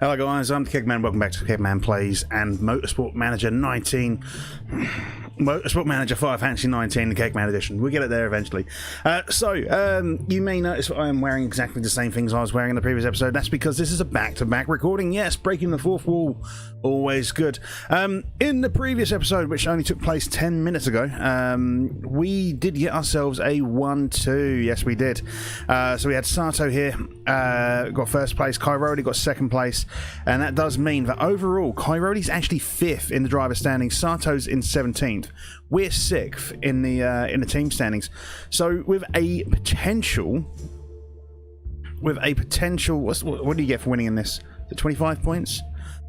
Hello guys, I'm the Keg Man. Welcome back to Keg Man Plays and Motorsport Manager 19. Motorsport Manager 5 Fantasy 19, the Keg Man edition. We'll get it there eventually. You may notice I am wearing exactly the same things I was wearing in the previous episode. That's because this is a back-to-back recording. Yes, breaking the fourth wall. Always good. In the previous episode, which only took place 10 minutes ago, we did get ourselves a 1-2. Yes, we did. So we had Sato here, got first place. Kyrodi got second place. And that does mean that overall, Kyrodi's actually 5th in the driver standings. Sato's in 17th. We're 6th in the team standings. So with a potential, what do you get for winning in this? Is it 25 points?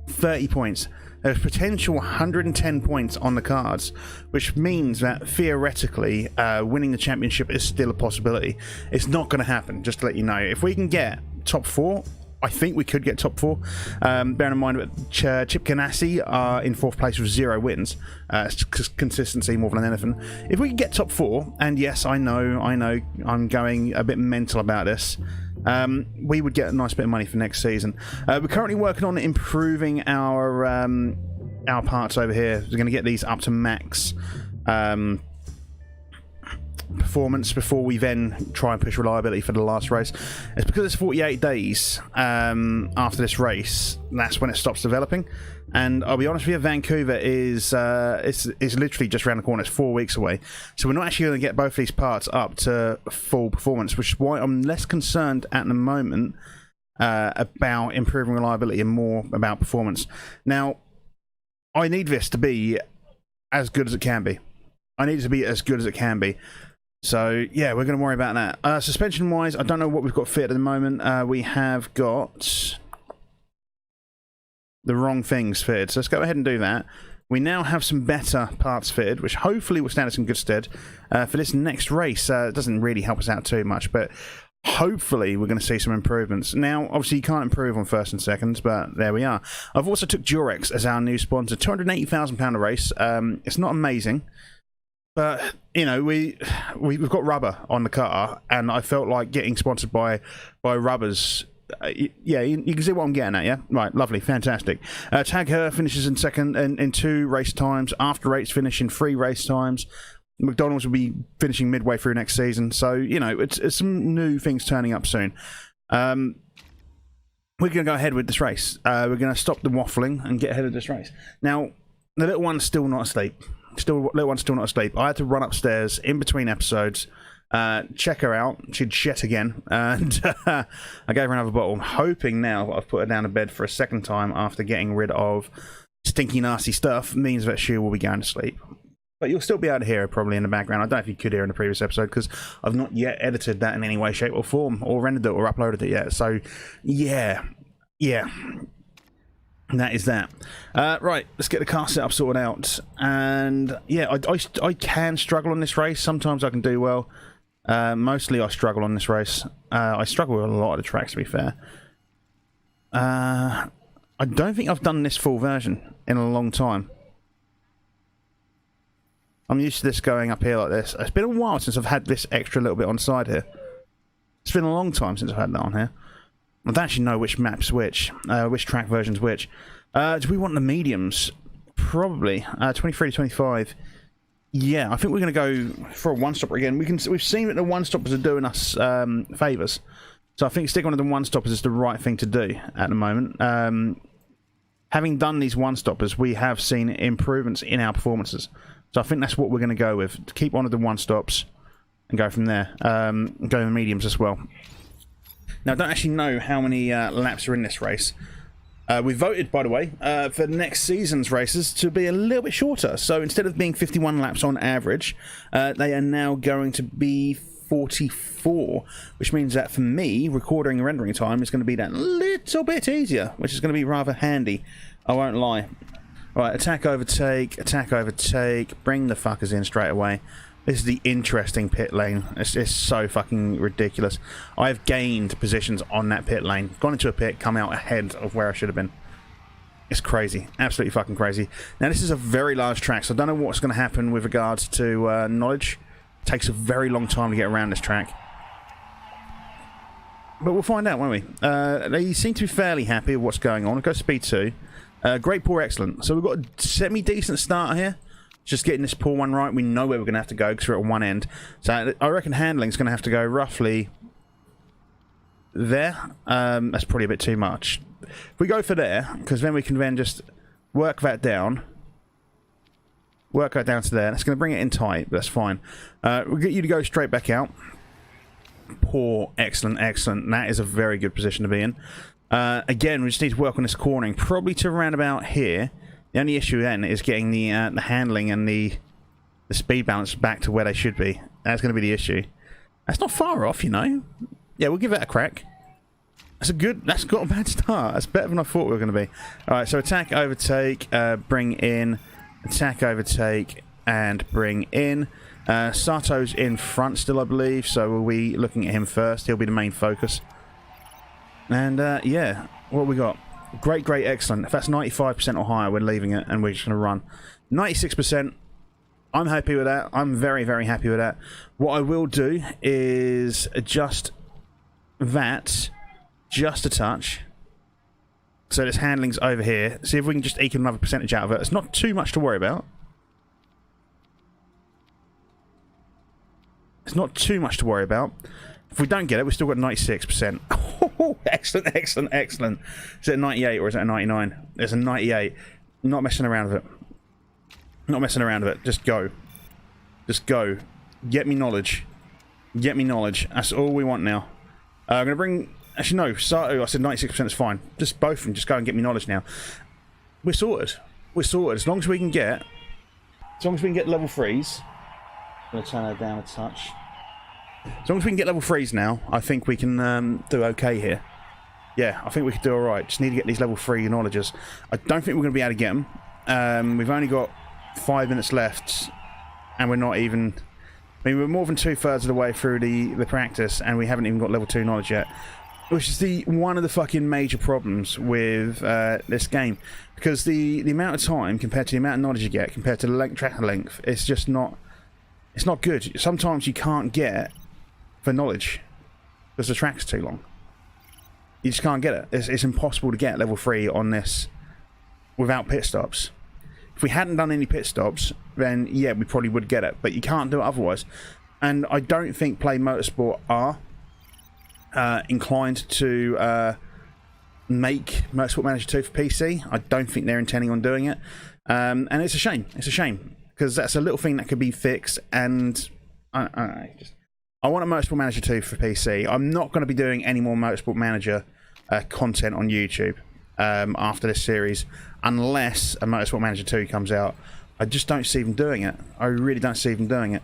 30 points. There's potential 110 points on the cards, which means that theoretically winning the championship is still a possibility. It's not going to happen, just to let you know. If we can get top 4, I think we could get top 4. Bearing in mind that Chip Ganassi are in 4th place with 0 wins. It's consistency more than anything. If we can get top 4, and yes, I know, I'm going a bit mental about this. We would get a nice bit of money for next season. We're currently working on improving our parts over here. We're going to get these up to max performance before we then try and push reliability for the last race. It's because it's 48 days after this race. That's when it stops developing. And I'll be honest with you, Vancouver is literally just around the corner. It's 4 weeks away. So we're not actually going to get both these parts up to full performance, which is why I'm less concerned at the moment about improving reliability and more about performance. Now, I need this to be as good as it can be. I need it to be as good as it can be. So, yeah, we're going to worry about that. Suspension-wise, I don't know what we've got fit at the moment. We have got the wrong things fitted. So let's go ahead and do that. We now have some better parts fitted, which hopefully will stand us in good stead for this next race. It doesn't really help us out too much, but hopefully we're going to see some improvements. Now, obviously, you can't improve on first and seconds, but there we are. I've also took Durex as our new sponsor. £280,000 a race. It's not amazing. But, you know, we've got rubber on the car, and I felt like getting sponsored by rubbers. Yeah, you can see what I'm getting at, yeah? Right, lovely, fantastic. Tag Her finishes in second in 2 race times. After Eights finish in 3 race times. McDonald's will be finishing midway through next season. So, you know, it's some new things turning up soon. We're going to go ahead with this race. We're going to stop the waffling and get ahead of this race. Now, the little one's still not asleep. Little one's still not asleep. I had to run upstairs in between episodes, check her out. She'd shit again, and I gave her another bottle. I'm hoping now that I've put her down to bed for a second time after getting rid of stinky, nasty stuff means that she will be going to sleep. But you'll still be able to hear her probably in the background. I don't know if you could hear in the previous episode because I've not yet edited that in any way, shape, or form, or rendered it or uploaded it yet. So, yeah. That is that. Right, let's get the car setup sorted out. And yeah, I can struggle on this race. Sometimes I can do well. Mostly I struggle on this race. I struggle with a lot of the tracks, to be fair. I don't think I've done this full version in a long time. I'm used to this going up here like this. It's been a while since I've had this extra little bit on the side here. It's been a long time since I've had that on here. I don't actually know which map's which track version's which. Do we want the mediums? Probably. 23 to 25. Yeah, I think we're going to go for a one-stopper again. We've seen that the one-stoppers are doing us favours. So I think sticking on the one-stoppers is the right thing to do at the moment. Having done these one-stoppers, we have seen improvements in our performances. So I think that's what we're going to go with. To keep on with the one-stops and go from there. Go with the mediums as well. Now, I don't actually know how many laps are in this race. We voted, by the way, for next season's races to be a little bit shorter. So instead of being 51 laps on average, they are now going to be 44, which means that for me, recording and rendering time is going to be that little bit easier, which is going to be rather handy. I won't lie. Right, attack, overtake, bring the fuckers in straight away. This is the interesting pit lane. It's so fucking ridiculous. I've gained positions on that pit lane. Gone into a pit, come out ahead of where I should have been. It's crazy. Absolutely fucking crazy. Now, this is a very large track, so I don't know what's going to happen with regards to knowledge. It takes a very long time to get around this track. But we'll find out, won't we? They seem to be fairly happy with what's going on. We'll go speed 2. Great, poor, excellent. So we've got a semi-decent start here. Just getting this poor one right. We know where we're going to have to go because we're at one end. So I reckon handling's going to have to go roughly there. That's probably a bit too much. If we go for there, because then we can then just work that down. Work that down to there. That's going to bring it in tight, but that's fine. We'll get you to go straight back out. Poor, excellent, excellent. That is a very good position to be in. Again, we just need to work on this cornering, probably to around about here. The only issue then is getting the handling and the speed balance back to where they should be. That's going to be the issue. That's not far off, you know. Yeah, we'll give that a crack. That's got a bad start. That's better than I thought we were going to be. All right, so attack, overtake, bring in, attack, overtake, and bring in. Sato's in front still, I believe, so we'll be looking at him first. He'll be the main focus. And yeah, what have we got? Great, great, excellent. If that's 95% or higher, we're leaving it and we're just going to run. 96%. I'm happy with that. I'm very, very happy with that. What I will do is adjust that just a touch. So this handling's over here. See if we can just eke another percentage out of it. It's not too much to worry about. It's not too much to worry about. If we don't get it, we've still got 96%. Oh, excellent, excellent, excellent. Is it a 98 or is it a 99? It's a 98. Not messing around with it. Not messing around with it. Just go. Just go. Get me knowledge. Get me knowledge. That's all we want now. I'm going to bring... Actually, no. Sato, I said 96% is fine. Just both of them. Just go and get me knowledge now. We're sorted. We're sorted. As long as we can get... As long as we can get level 3s. I'm going to turn that down a touch. As long as we can get level 3s now, I think we can do okay here. Yeah, I think we can do alright. Just need to get these level 3 knowledges. I don't think we're going to be able to get them. We've only got 5 minutes left, and we're not even... I mean, we're more than 2/3 of the way through the practice, and we haven't even got level 2 knowledge yet. Which is one of the fucking major problems with this game. Because the amount of time, compared to the amount of knowledge you get, compared to the track length, it's just not... It's not good. Sometimes you can't get... for knowledge, because the track's too long. You just can't get it. It's impossible to get level 3 on this without pit stops. If we hadn't done any pit stops, then yeah, we probably would get it, but you can't do it otherwise. And I don't think Play Motorsport are inclined to make Motorsport Manager 2 for PC. I don't think they're intending on doing it. And it's a shame. It's a shame, because that's a little thing that could be fixed, and I don't know, I want a Motorsport Manager 2 for PC. I'm not going to be doing any more Motorsport Manager content on YouTube after this series, unless a Motorsport Manager 2 comes out. I just don't see them doing it. I really don't see them doing it.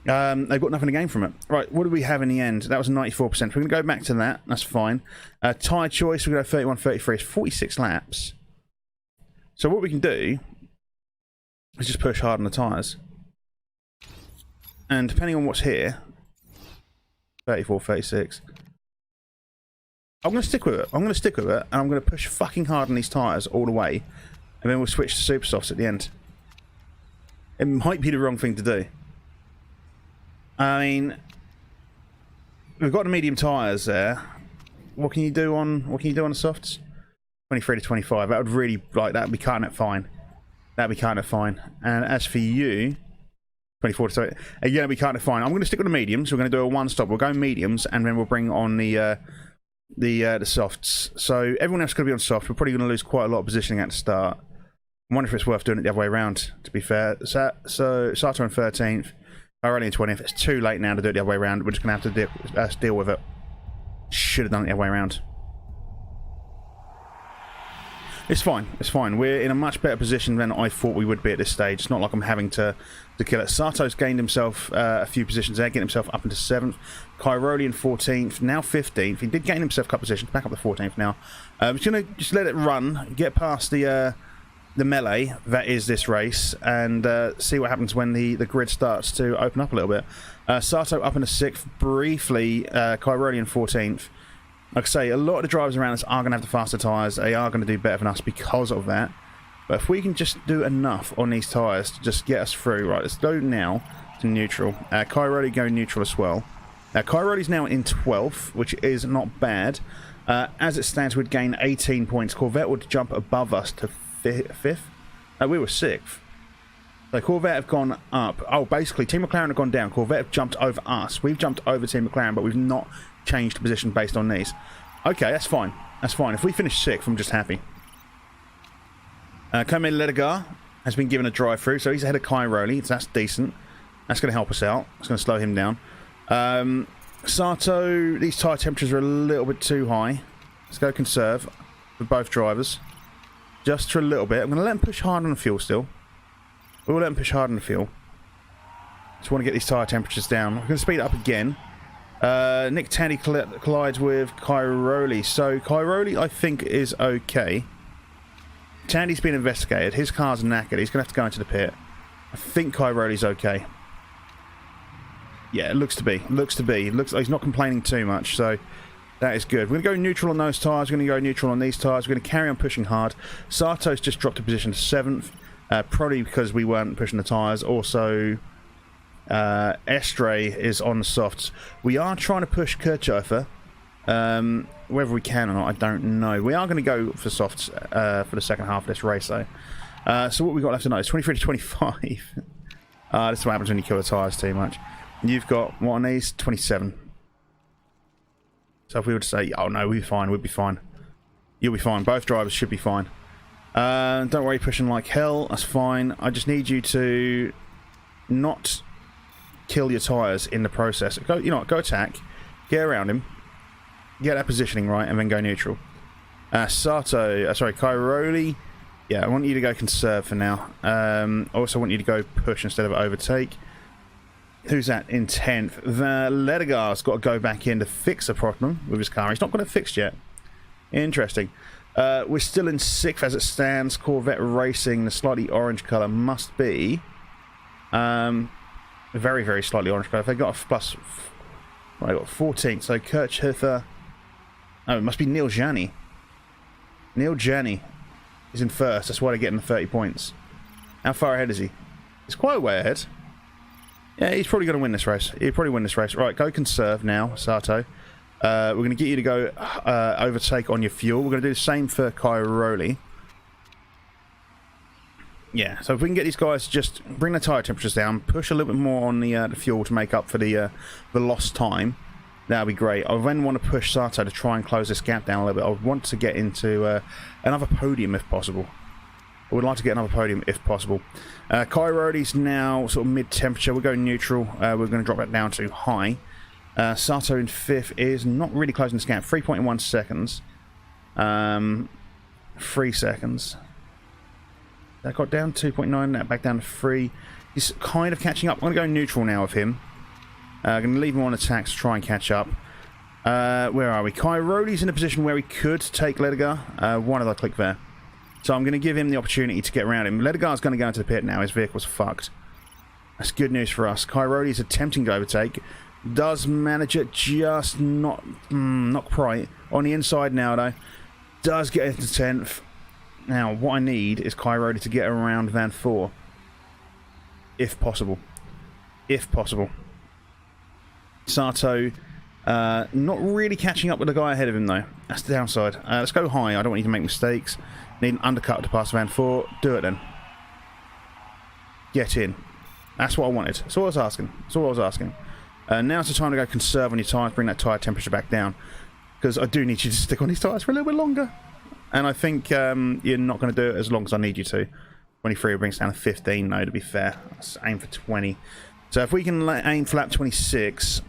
They've got nothing to gain from it. Right, what do we have in the end? That was 94%. We're going to go back to that. That's fine. Tyre choice, we're going to go 31-33. It's 46 laps. So what we can do is just push hard on the tyres. And depending on what's here... 34, 36. I'm going to stick with it. I'm going to stick with it, and I'm going to push fucking hard on these tyres all the way, and then we'll switch to super softs at the end. It might be the wrong thing to do. I mean, we've got the medium tyres there. What can you do on the softs? 23 to 25. That would really that'd be cutting it fine. That'd be cutting it fine. And as for you. 24 to again, we can't define. I'm going to stick with the mediums. We're going to do a one stop. We'll go mediums, and then we'll bring on the softs. So everyone else is going to be on soft. We're probably going to lose quite a lot of positioning at the start. I wonder if it's worth doing it the other way around, to be fair. So Sato in 13th, O'Reilly in 20th. It's too late now to do it the other way around. We're just going to have to deal with it. Should have done it the other way around. It's fine. It's fine. We're in a much better position than I thought we would be at this stage. It's not like I'm having to kill it. Sato's gained himself a few positions there, getting himself up into 7th. Kyroli in 14th, now 15th. He did gain himself a couple positions, back up to 14th now. I'm just going to just let it run, get past the melee that is this race, and see what happens when the grid starts to open up a little bit. Sato up into 6th, briefly. Kyroli in 14th. Like I say, a lot of the drivers around us are going to have the faster tyres. They are going to do better than us because of that. But if we can just do enough on these tyres to just get us through. Right, let's go now to neutral. Kyroli go neutral as well. Kairole's now in 12th, which is not bad. As it stands, we'd gain 18 points. Corvette would jump above us to 5th. We were 6th. So Corvette have gone up. Oh, basically, Team McLaren have gone down. Corvette have jumped over us. We've jumped over Team McLaren, but we've not changed position based on these. Okay, that's fine. That's fine. If we finish 6th, I'm just happy. Kegman Plays has been given a drive-through, so he's ahead of Kairoli. So that's decent. That's going to help us out. It's going to slow him down. Sato, these tyre temperatures are a little bit too high. Let's go conserve for both drivers. Just for a little bit. I'm going to let them push hard on the fuel still. We'll let them push hard on the fuel. Just want to get these tyre temperatures down. I'm going to speed it up again. Nick Tandy collides with Kairoli. So Kairoli, I think, is okay. Tandy's been investigated. His car's knackered. He's going to have to go into the pit. I think Kairoli's okay. Yeah, it looks to be. Looks to be. It looks like he's not complaining too much, so that is good. We're going to go neutral on those tyres. We're going to go neutral on these tyres. We're going to carry on pushing hard. Sato's just dropped a position to 7th, probably because we weren't pushing the tyres. Also, Estre is on the softs. We are trying to push Kirchhofer. Whether we can or not, I don't know. We are going to go for softs for the second half of this race, though. So what we've got left tonight is 23 to 25. This is what happens when you kill the tyres too much. You've got, what on these? 27. So if we were to say, oh no, we'll be fine, we'll be fine. You'll be fine. Both drivers should be fine. Don't worry, pushing like hell. That's fine. I just need you to not kill your tyres in the process. Go, you know what, go attack. Get around him. Get that positioning right, and then go neutral. Kairoli. Yeah, I want you to go conserve for now. Also want you to go push instead of overtake. Who's that in 10th? Ledegar's got to go back in to fix a problem with his car. He's not got it fixed yet. Interesting. We're still in 6th as it stands. Corvette Racing, the slightly orange colour, must be very, very slightly orange colour. They got a plus. Well, I got 14th. So Kirchhofer. Oh, it must be Neil Jani. Neil Jani is in 1st. That's why they're getting the 30 points. How far ahead is he? He's quite a way ahead. Yeah, he's probably going to win this race. He'll probably win this race. Right, go conserve now, Sato. We're going to get you to go overtake on your fuel. We're going to do the same for Kairoli. Yeah, so if we can get these guys to just bring the tyre temperatures down, push a little bit more on the fuel to make up for the lost time, that would be great. I then want to push Sato to try and close this gap down a little bit. I would want to get into another podium if possible. I would like to get another podium if possible. Kairoli's now sort of mid-temperature. We'll go neutral. We're going to drop that down to high. Sato in 5th is not really closing this gap. 3.1 seconds. 3 seconds. That got down 2.9. That back down to 3. He's kind of catching up. I'm going to go neutral now with him. I'm going to leave him on attacks to try and catch up. Where are we? Kairoli's in a position where he could take Ledegar. Why did I click there? So I'm going to give him the opportunity to get around him. Ledegar's going to go into the pit now. His vehicle's fucked. That's good news for us. Kairoli's attempting to overtake. Does manage it, just not quite. On the inside now, though. Does get into 10th. Now, what I need is Kairoli to get around Van 4. If possible. If possible. Sato, not really catching up with the guy ahead of him, though. That's the downside. Let's go high. I don't want you to make mistakes. Need an undercut to pass Van 4. Do it then. Get in. That's what I wanted. That's all I was asking. That's all I was asking. Now's the time to go conserve on your tyres, bring that tyre temperature back down. Because I do need you to stick on these tyres for a little bit longer. And I think you're not going to do it as long as I need you to. 23 brings down to 15, though, to be fair. Let's aim for 20. So if we can aim for lap 26,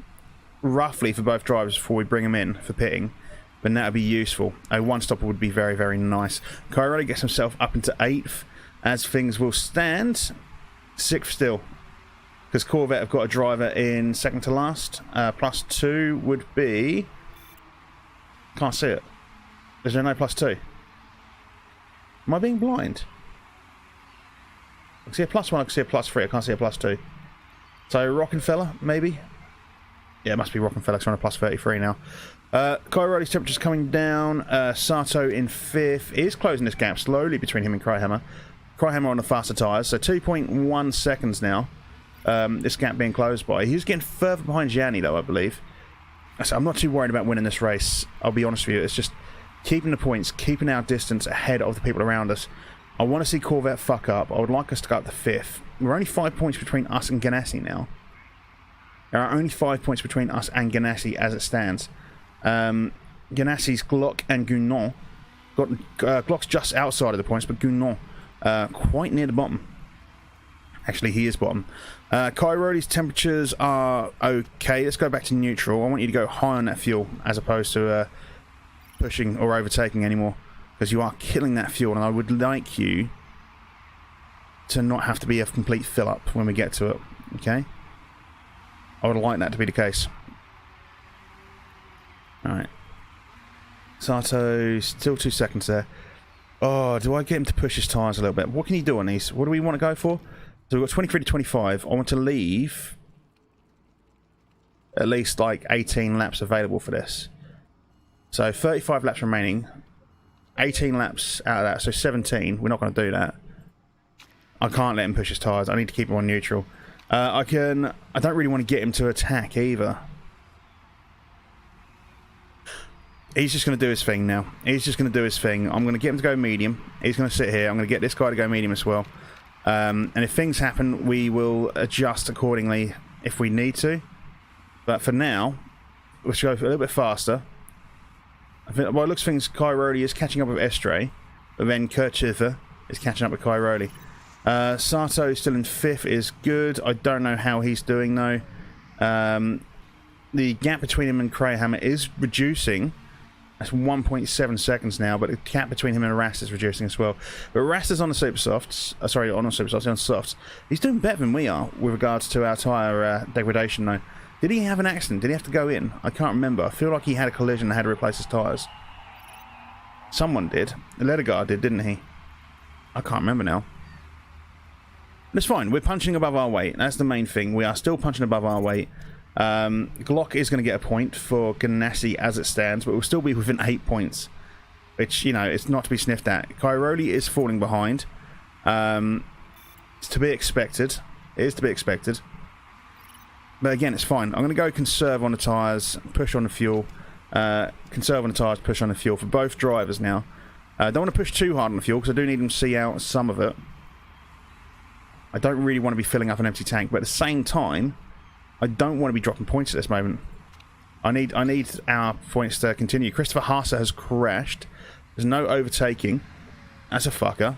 roughly for both drivers before we bring them in for pitting, then that would be useful. A one-stopper would be very, very nice. Kairoli gets himself up into 8th, as things will stand. 6th still. Because Corvette have got a driver in 2nd to last. +2 would be... Can't see it. Is there no +2? Am I being blind? I can see a +1, I can see a +3, I can't see a +2. So Rockefeller, maybe? Yeah, it must be Rockefeller, because we're on a +33 now. Kairoli's temperature's coming down. Sato in 5th is closing this gap slowly between him and Cryhammer. Cryhammer on the faster tyres, so 2.1 seconds now. This gap being closed by. He was getting further behind Gianni, though, I believe. So I'm not too worried about winning this race. I'll be honest with you. It's just keeping the points, keeping our distance ahead of the people around us. I want to see Corvette fuck up. I would like us to go up to 5th. We're only 5 points between us and Ganassi now. There are only 5 points between us and Ganassi as it stands. Ganassi's Glock and Gunon. Glock's just outside of the points, but Gunon quite near the bottom. Actually, he is bottom. Kairole's temperatures are okay. Let's go back to neutral. I want you to go high on that fuel as opposed to pushing or overtaking anymore, because you are killing that fuel, and I would like you to not have to be a complete fill-up when we get to it, okay? I would like that to be the case. Alright. Sato, still 2 seconds there. Oh, do I get him to push his tyres a little bit? What can you do on these? What do we want to go for? So we've got 23 to 25. I want to leave at least like 18 laps available for this. So 35 laps remaining. 18 laps out of that, so 17. We're not going to do that. I can't let him push his tyres. I need to keep him on neutral. I don't really want to get him to attack either. He's just going to do his thing now. He's just going to do his thing. I'm going to get him to go medium. He's going to sit here. I'm going to get this guy to go medium as well. And if things happen, we will adjust accordingly if we need to. But for now, let's go a little bit faster. I think, by the looks of things, Kairoli is catching up with Estre, but then Kurchiva is catching up with Kairoli. Sato is still in 5th, is good. I don't know how he's doing though. The gap between him and Crayhammer is reducing. That's 1.7 seconds now, but the gap between him and Rast is reducing as well. But Rast is on the super softs. Sorry, on the super softs, on softs. He's doing better than we are with regards to our tyre degradation though. Did he have an accident? Did he have to go in? I can't remember. I feel like he had a collision and had to replace his tyres. Someone did. The leather guard did, didn't he? I can't remember now. It's fine. We're punching above our weight. That's the main thing. We are still punching above our weight. Glock is going to get a point for Ganassi as it stands, but we'll still be within 8 points, which, you know, it's not to be sniffed at. Kairoli is falling behind. It's to be expected. It is to be expected. But again, it's fine. I'm going to go conserve on the tyres, push on the fuel. Conserve on the tyres, push on the fuel for both drivers now. Don't want to push too hard on the fuel because I do need them to see out some of it. I don't really want to be filling up an empty tank, but at the same time, I don't want to be dropping points at this moment. I need our points to continue. Christopher Haase has crashed. There's no overtaking. That's a fucker.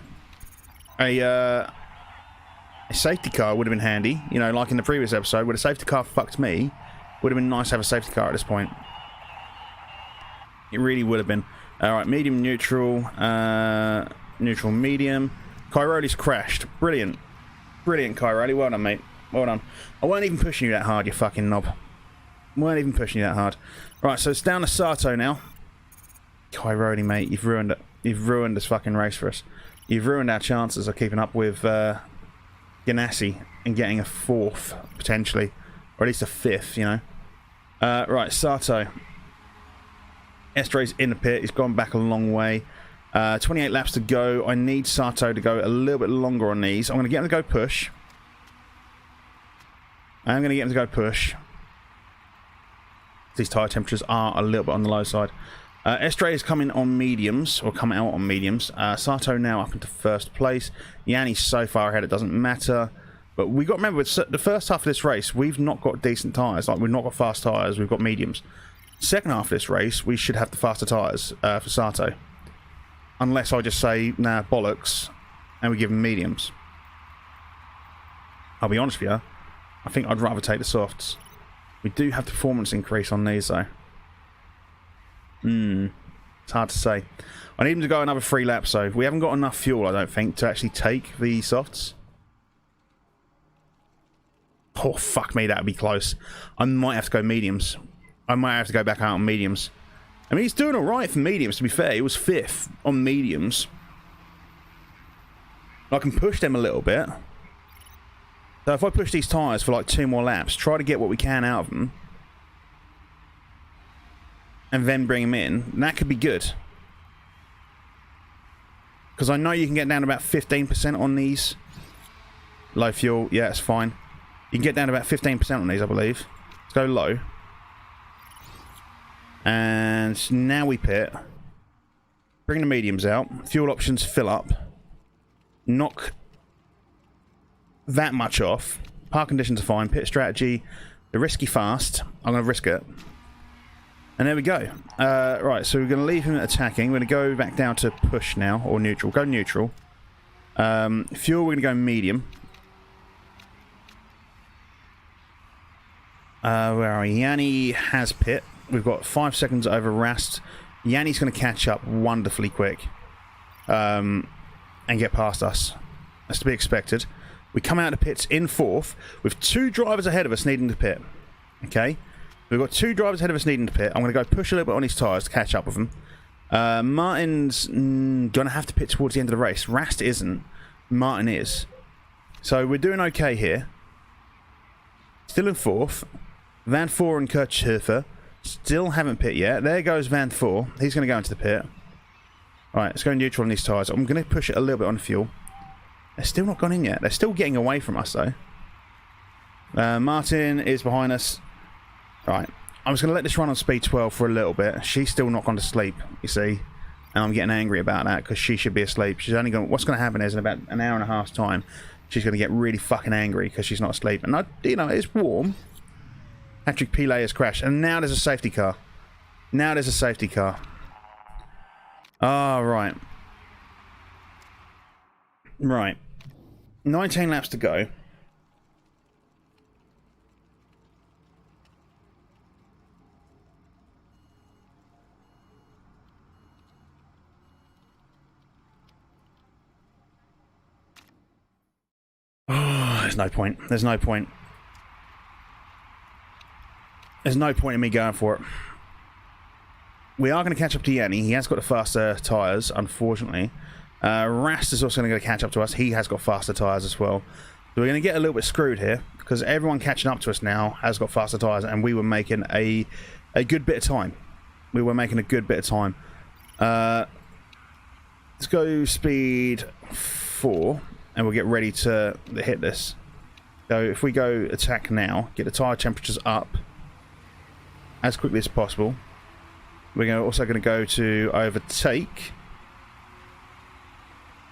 A safety car would have been handy. You know, like in the previous episode, where the safety car fucked me, would have been nice to have a safety car at this point. It really would have been. Alright, medium, neutral. Neutral, medium. Kairoli's crashed. Brilliant. Brilliant, Kairoli. Well done, mate. Well done. I weren't even pushing you that hard, you fucking knob. Weren't even pushing you that hard. Right, so it's down to Sato now. Kairoli, mate, you've ruined it. You've ruined this fucking race for us. You've ruined our chances of keeping up with Ganassi and getting a 4th, potentially. Or at least a 5th, you know. Right, Sato. Estre's in the pit. He's gone back a long way. 28 laps to go. I need Sato to go a little bit longer on these. I'm going to get him to go push. I'm going to get him to go push. These tyre temperatures are a little bit on the low side. Estre is coming on mediums, or coming out on mediums. Sato now up into 1st place. Yanni's so far ahead it doesn't matter. But we got to remember, the first half of this race, we've not got decent tyres. Like, we've not got fast tyres, we've got mediums. Second half of this race, we should have the faster tyres for Sato. Unless I just say, nah, bollocks, and we give him mediums. I'll be honest with you, I think I'd rather take the softs. We do have the performance increase on these, though. It's hard to say. I need him to go another 3 laps, though. We haven't got enough fuel, I don't think, to actually take the softs. Oh, fuck me, that would be close. I might have to go mediums. I might have to go back out on mediums. I mean, he's doing alright for mediums, to be fair. He was 5th on mediums. I can push them a little bit. So if I push these tyres for like 2 more laps, try to get what we can out of them, and then bring them in, that could be good. Because I know you can get down to about 15% on these. Low fuel, yeah, it's fine. You can get down to about 15% on these, I believe. Let's go low. And now we pit. Bring the mediums out. Fuel options fill up. Knock that much off. Park conditions are fine. Pit strategy. The risky fast. I'm going to risk it. And there we go. Right, so we're going to leave him attacking. We're going to go back down to push now. Or neutral. Go neutral. Fuel, we're going to go medium. Where are we? Yanni has pit. We've got 5 seconds over Rast. Yanni's going to catch up wonderfully quick. And get past us. That's to be expected. We come out of the pits in 4th with 2 drivers ahead of us needing to pit. Okay? We've got 2 drivers ahead of us needing to pit. I'm going to go push a little bit on his tyres to catch up with him. Martin's going to have to pit towards the end of the race. Rast isn't. Martin is. So we're doing okay here. Still in 4th. Van Voor and Kirchhofer still haven't pit yet. There goes Van Voor. He's going to go into the pit. Right, let's go neutral on these tyres. I'm going to push it a little bit on fuel. They're still not gone in yet. They're still getting away from us, though. Martin is behind us. Right, I'm just going to let this run on speed 12 for a little bit. She's still not gone to sleep, you see. And I'm getting angry about that because she should be asleep. She's only going. What's going to happen is in about an hour and a half's time, she's going to get really fucking angry because she's not asleep. And you know, it's warm. Patrick Pile has crashed, and now there's a safety car. Now there's a safety car. Oh, right. Right. 19 laps to go. Oh, there's no point. There's no point. There's no point in me going for it. We are going to catch up to Yanni. He has got the faster tyres, unfortunately. Rast is also going to catch up to us. He has got faster tyres as well. So we're going to get a little bit screwed here because everyone catching up to us now has got faster tyres, and we were making a good bit of time. We were making a good bit of time. Let's go speed 4, and we'll get ready to hit this. So if we go attack now, get the tyre temperatures up as quickly as possible. We're also going to go to overtake.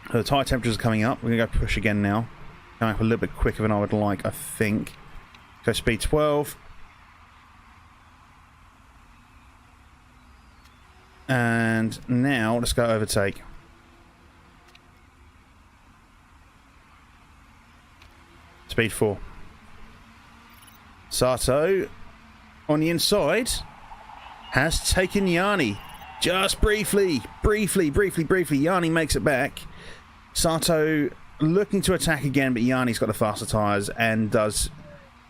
So the tyre temperatures are coming up. We're going to go push again now. Going up a little bit quicker than I would like, I think. Go speed 12. And now let's go overtake. Speed 4. Sato on the inside has taken Yanni. Just briefly. Yanni makes it back. Sato looking to attack again, but Yanni's got the faster tyres and does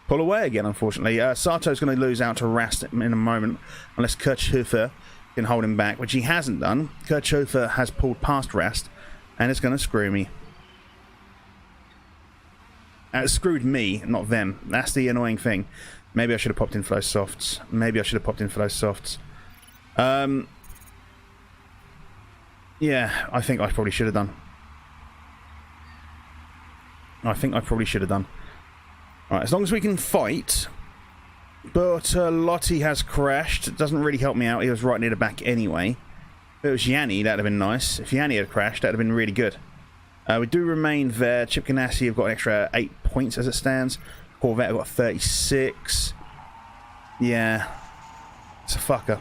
pull away again, unfortunately. Sato's going to lose out to Rast in a moment, unless Kirchhofer can hold him back, which he hasn't done. Kirchhofer has pulled past Rast, and it's going to screw me. It screwed me, not them. That's the annoying thing. Maybe I should have popped in for those softs. Yeah, I think I probably should have done. Alright, as long as we can fight. But Lottie has crashed. It doesn't really help me out. He was right near the back anyway. If it was Yanni, that would have been nice. If Yanni had crashed, that would have been really good. We do remain there. Chip Ganassi have got an extra 8 points as it stands. Corvette have got 36. Yeah. It's a fucker.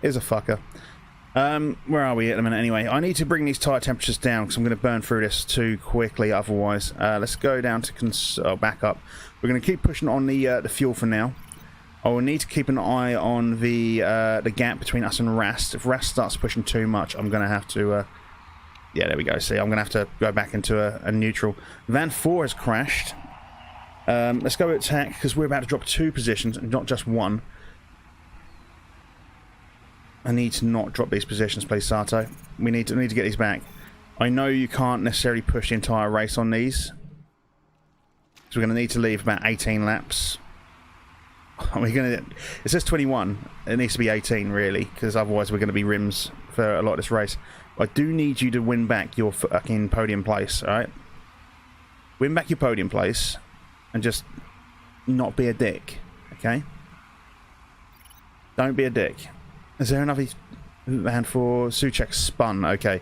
It is a fucker. Where are we at the minute anyway? I need to bring these tyre temperatures down because I'm going to burn through this too quickly otherwise. Let's go down to back up. We're going to keep pushing on the fuel for now. I will need to keep an eye on the gap between us and Rast. If Rast starts pushing too much, I'm going to have to... yeah, there we go. See, I'm going to have to go back into a neutral. Van Voor has crashed. Let's go attack because we're about to drop 2 positions and not just 1. I need to not drop these positions, please, Sato. We need to get these back. I know you can't necessarily push the entire race on these. So we're going to need to leave about 18 laps. It says 21. It needs to be 18, really, because otherwise we're going to be rims for a lot of this race. I do need you to win back your fucking podium place, alright? Win back your podium place and just not be a dick, okay? Don't be a dick. Is there another hand for Suchek spun? Okay.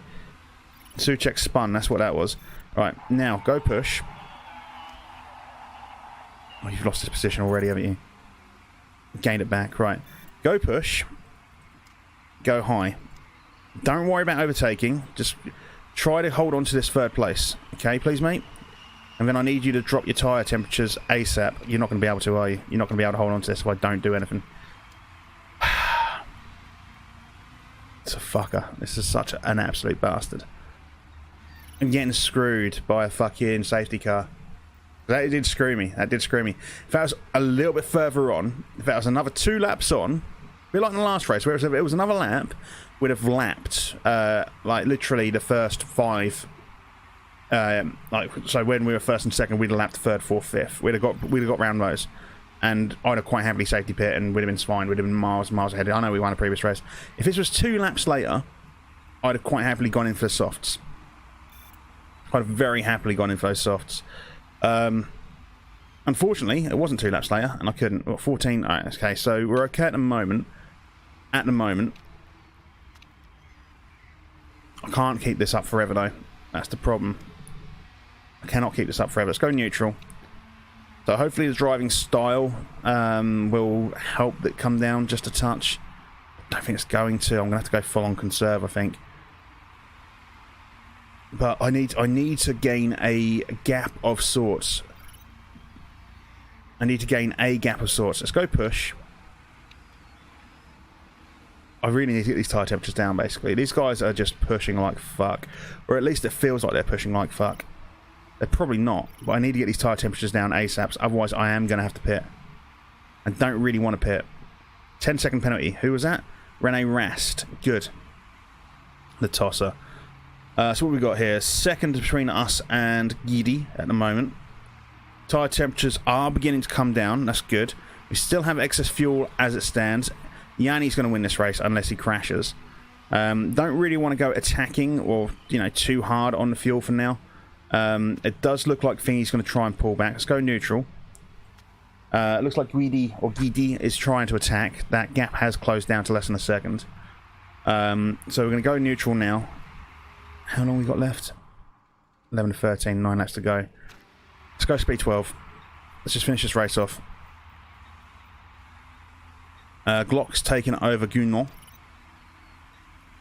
Suchek spun, that's what that was. Right, now, go push. Oh, you've lost this position already, haven't you? Gained it back, right. Go push. Go high. Don't worry about overtaking. Just try to hold on to this third place. Okay, please, mate? And then I need you to drop your tyre temperatures ASAP. You're not going to be able to, are you? You're not going to be able to hold on to this if I don't do anything. It's a fucker. This is such an absolute bastard. I'm getting screwed by a fucking safety car. That did screw me. That did screw me. If that was a little bit further on, if that was another 2 laps on, a bit like in the last race, where it was another lap, we'd have lapped, like, literally the first 5. Like, so when we were first and second, we'd have lapped third, fourth, fifth. We'd have got round those. And I'd have quite happily safety pit, and we'd have been fine. We'd have been miles and miles ahead. I know we won a previous race. If this was 2 laps later, I'd have quite happily gone in for the softs. I'd have very happily gone in for those softs. Unfortunately, it wasn't 2 laps later, and I couldn't. Well, 14. All right, okay, so we're okay at the moment. At the moment, I can't keep this up forever, though. That's the problem. I cannot keep this up forever. Let's go neutral. So hopefully the driving style will help that come down just a touch. I don't think it's going to. I'm going to have to go full on conserve, I think. But I need to gain a gap of sorts. I need to gain a gap of sorts. Let's go push. I really need to get these tyre temperatures down, basically. These guys are just pushing like fuck. Or at least it feels like they're pushing like fuck. They're probably not, but I need to get these tyre temperatures down ASAP, otherwise I am going to have to pit. I don't really want to pit. 10-second penalty. Who was that? Rene Rast. Good. The tosser. So what we got here? Second between us and Gidi at the moment. Tyre temperatures are beginning to come down. That's good. We still have excess fuel as it stands. Yanni's going to win this race unless he crashes. Don't really want to go attacking or, you know, too hard on the fuel for now. It does look like Thingy's going to try and pull back. Let's go neutral. It looks like Gidi is trying to attack. That gap has closed down to less than a second. So we're going to go neutral now. How long we got left? 11 to 13, 9 laps to go. Let's go speed 12. Let's just finish this race off. Glock's taken over Gunon.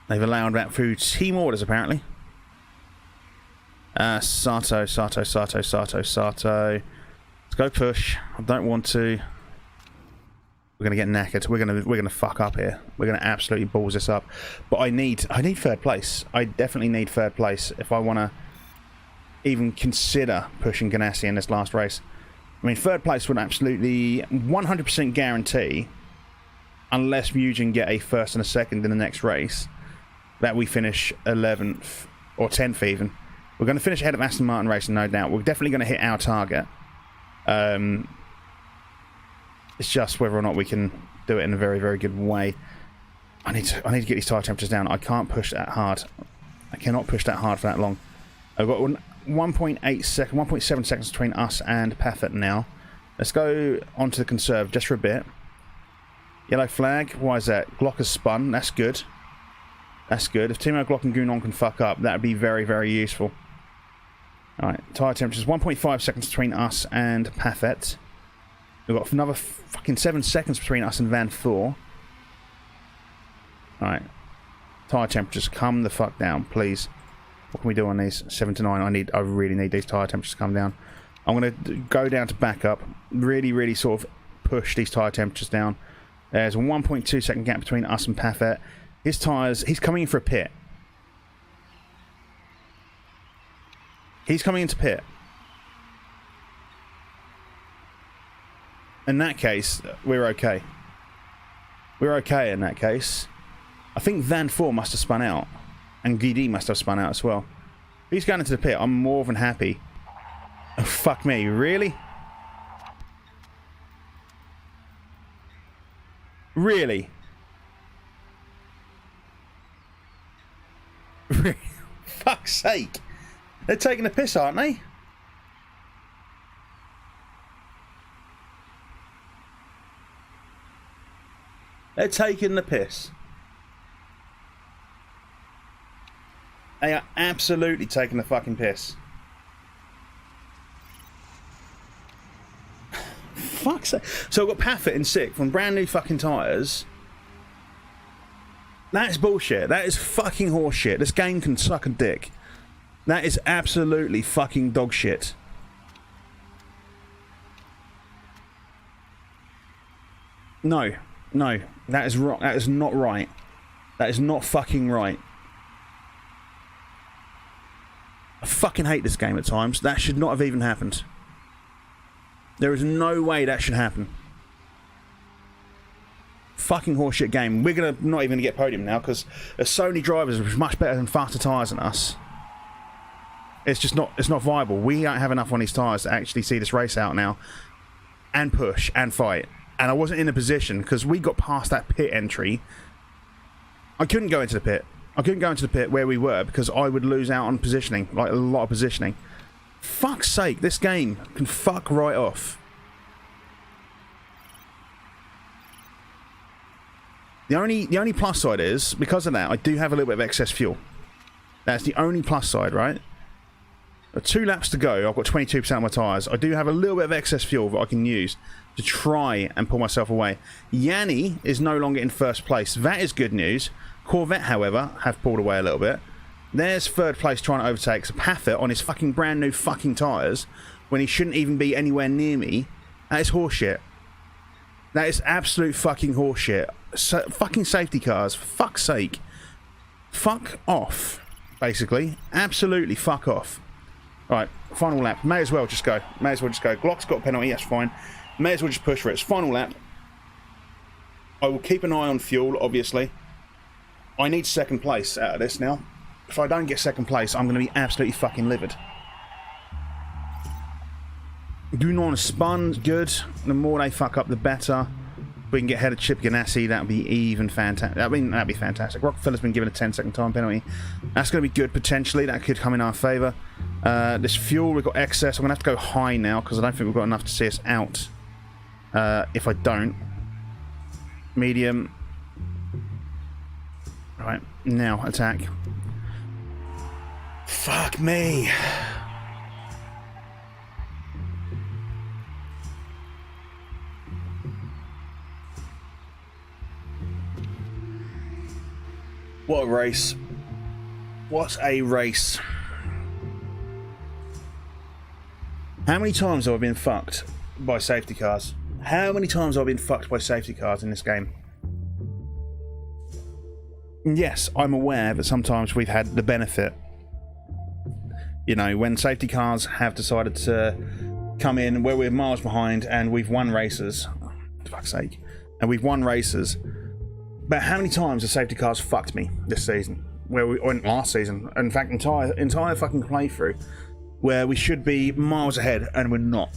They've allowed that through team orders, apparently. Sato. Let's go push. I don't want to. We're gonna get knackered. We're gonna fuck up here. We're gonna absolutely balls this up. But I need third place. I definitely need third place if I want to even consider pushing Ganassi in this last race. I mean, third place would absolutely 100% guarantee, unless Mugen get a first and a second in the next race, that we finish 11th or 10th even. We're going to finish ahead of Aston Martin Racing, no doubt. We're definitely going to hit our target. It's just whether or not we can do it in a very, very good way. I need to get these tyre temperatures down. I can't push that hard. I cannot push that hard for that long. I've got 1.7 seconds between us and Paffett now. Let's go onto the conserve just for a bit. Yellow flag. Why is that? Glock has spun. That's good. That's good. If Timo Glock and Gunon can fuck up, that would be very, very useful. Alright, tyre temperatures. 1.5 seconds between us and Paffett. We've got another fucking 7 seconds between us and Van Thor. Alright. Tyre temperatures, come the fuck down, please. What can we do on these? 7 to 9. I really need these tyre temperatures to come down. I'm going to go down to backup. Really, really sort of push these tyre temperatures down. There's a 1.2 second gap between us and Paffett. His tyres, he's coming in for a pit. He's coming into pit. In that case, we're okay. We're okay in that case. I think Van Thor must have spun out. And Guidi must have spun out as well. If he's going into the pit, I'm more than happy. Oh, fuck me, really? Really? Fuck's sake. They're taking the piss, aren't they? They're taking the piss. They are absolutely taking the fucking piss. Fuck's sake. So I've got Paffett in 6th on brand new fucking tyres. That's bullshit. That is fucking horseshit. This game can suck a dick. That is absolutely fucking dog shit. No, no, that is wrong. That is not right. That is not fucking right. I fucking hate this game at times. That should not have even happened. There is no way that should happen. Fucking horseshit game. We're gonna not even get podium now because there's so many drivers with much better and faster tyres than us. It's just not. It's not viable. We don't have enough on these tyres to actually see this race out now, and push and fight. And I wasn't in a position because we got past that pit entry. I couldn't go into the pit. I couldn't go into the pit where we were because I would lose out on positioning, like a lot of positioning. Fuck's sake, this game can fuck right off. The only plus side is, because of that, I do have a little bit of excess fuel. That's the only plus side, right? 2 laps to go, I've got 22% of my tyres. I do have a little bit of excess fuel that I can use to try and pull myself away. Yanni is no longer in 1st place. That is good news. Corvette, however, have pulled away a little bit. There's 3rd place trying to overtake Paffett on his fucking brand new fucking tyres when he shouldn't even be anywhere near me. That is horseshit. That is absolute fucking horseshit. Fucking safety cars, for fuck's sake. Fuck off, basically. Absolutely fuck off. Right, final lap. May as well just go. May as well just go. Glock's got a penalty, that's fine. May as well just push for it. It's final lap. I will keep an eye on fuel, obviously. I need 2nd place out of this now. If I don't get 2nd place, I'm going to be absolutely fucking livid. Do not spun, good. The more they fuck up, the better. If we can get ahead of Chip Ganassi, that would be even fantastic. I mean, that'd be fantastic. Rockefeller's been given a 10-second time penalty. That's going to be good, potentially. That could come in our favour. This fuel, we've got excess. I'm going to have to go high now, because I don't think we've got enough to see us out. If I don't. Medium. Right, now, attack. Fuck me. What a race. What a race. How many times have I been fucked by safety cars? How many times have I been fucked by safety cars in this game? Yes, I'm aware that sometimes we've had the benefit. You know, when safety cars have decided to come in where we're miles behind and we've won races. Oh, for fuck's sake. And we've won races. But how many times have safety cars fucked me this season? Or last season. In fact, entire fucking playthrough. Where we should be miles ahead and we're not.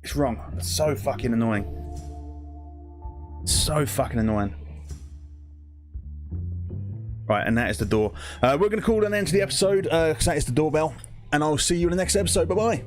It's wrong. It's so fucking annoying. So fucking annoying. Right, and that is the door. We're going to call an end to the episode, because that is the doorbell. And I'll see you in the next episode. Bye-bye.